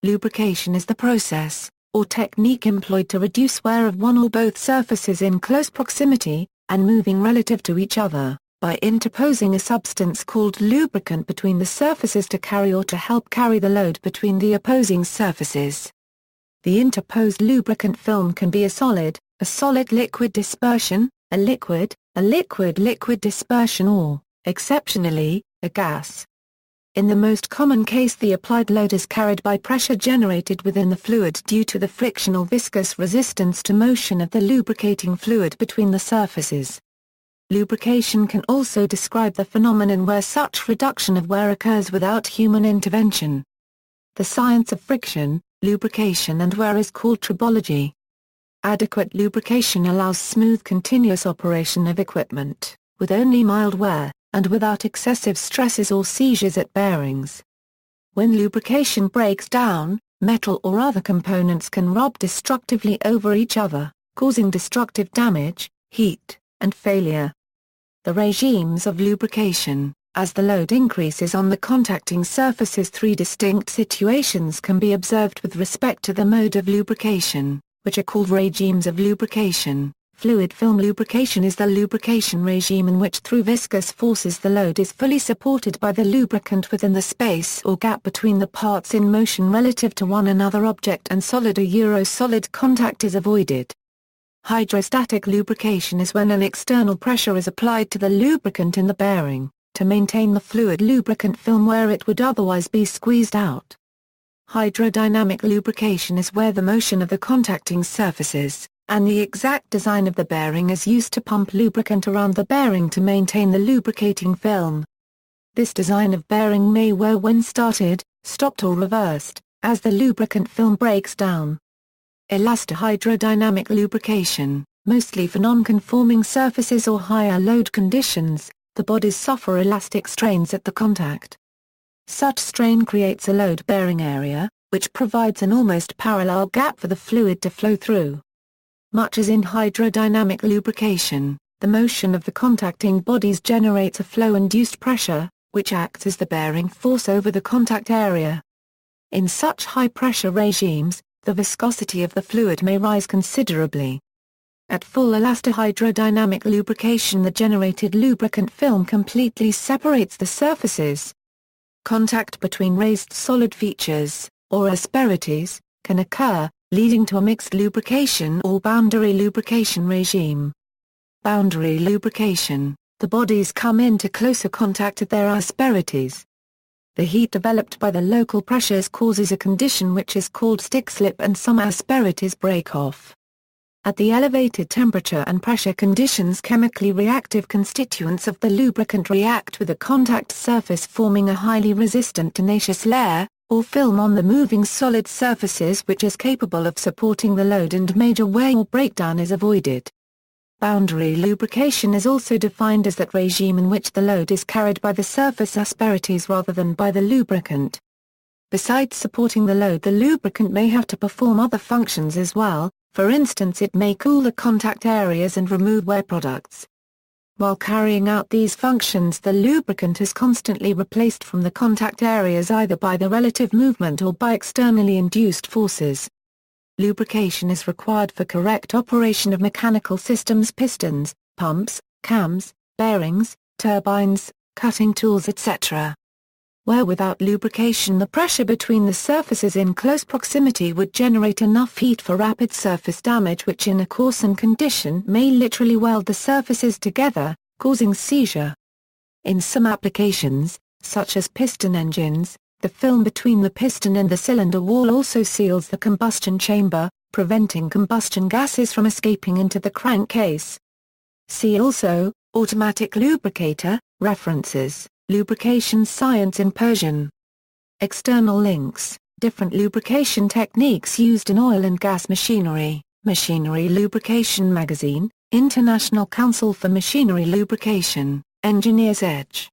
Lubrication is the process, or technique employed to reduce wear of one or both surfaces in close proximity, and moving relative to each other, by interposing a substance called lubricant between the surfaces to carry or to help carry the load between the opposing surfaces. The interposed lubricant film can be a solid-liquid dispersion, a liquid-liquid dispersion or, exceptionally, a gas. In the most common case, the applied load is carried by pressure generated within the fluid due to the frictional viscous resistance to motion of the lubricating fluid between the surfaces. Lubrication can also describe the phenomenon where such reduction of wear occurs without human intervention. The science of friction, lubrication and wear is called tribology. Adequate lubrication allows smooth continuous operation of equipment, with only mild wear, and without excessive stresses or seizures at bearings. When lubrication breaks down, metal or other components can rub destructively over each other, causing destructive damage, heat, and failure. The regimes of lubrication. As the load increases on the contacting surfaces, three distinct situations can be observed with respect to the mode of lubrication, which are called regimes of lubrication. Fluid film lubrication is the lubrication regime in which through viscous forces the load is fully supported by the lubricant within the space or gap between the parts in motion relative to one another object, and solid contact is avoided. Hydrostatic lubrication is when an external pressure is applied to the lubricant in the bearing, to maintain the fluid lubricant film where it would otherwise be squeezed out. Hydrodynamic lubrication is where the motion of the contacting surfaces, and the exact design of the bearing is used to pump lubricant around the bearing to maintain the lubricating film. This design of bearing may wear when started, stopped or reversed, as the lubricant film breaks down. Elastohydrodynamic lubrication, mostly for non-conforming surfaces or higher load conditions, the bodies suffer elastic strains at the contact. Such strain creates a load-bearing area, which provides an almost parallel gap for the fluid to flow through. Much as in hydrodynamic lubrication, the motion of the contacting bodies generates a flow-induced pressure, which acts as the bearing force over the contact area. In such high-pressure regimes, the viscosity of the fluid may rise considerably. At full elastohydrodynamic lubrication, the generated lubricant film completely separates the surfaces. Contact between raised solid features, or asperities, can occur, leading to a mixed lubrication or boundary lubrication regime. Boundary lubrication, the bodies come into closer contact at their asperities. The heat developed by the local pressures causes a condition which is called stick-slip, and some asperities break off. At the elevated temperature and pressure conditions, chemically reactive constituents of the lubricant react with the contact surface, forming a highly resistant tenacious layer, or film on the moving solid surfaces, which is capable of supporting the load, and major wear or breakdown is avoided. Boundary lubrication is also defined as that regime in which the load is carried by the surface asperities rather than by the lubricant. Besides supporting the load, the lubricant may have to perform other functions as well. For instance, it may cool the contact areas and remove wear products. While carrying out these functions, the lubricant is constantly replaced from the contact areas either by the relative movement or by externally induced forces. Lubrication is required for correct operation of mechanical systems, pistons, pumps, cams, bearings, turbines, cutting tools, etc. Where without lubrication, the pressure between the surfaces in close proximity would generate enough heat for rapid surface damage, which in a coarsened condition may literally weld the surfaces together, causing seizure. In some applications, such as piston engines, the film between the piston and the cylinder wall also seals the combustion chamber, preventing combustion gases from escaping into the crankcase. See also, automatic lubricator, references, lubrication science in Persian. External links, different lubrication techniques used in oil and gas machinery, Machinery Lubrication Magazine, International Council for Machinery Lubrication, Engineer's Edge.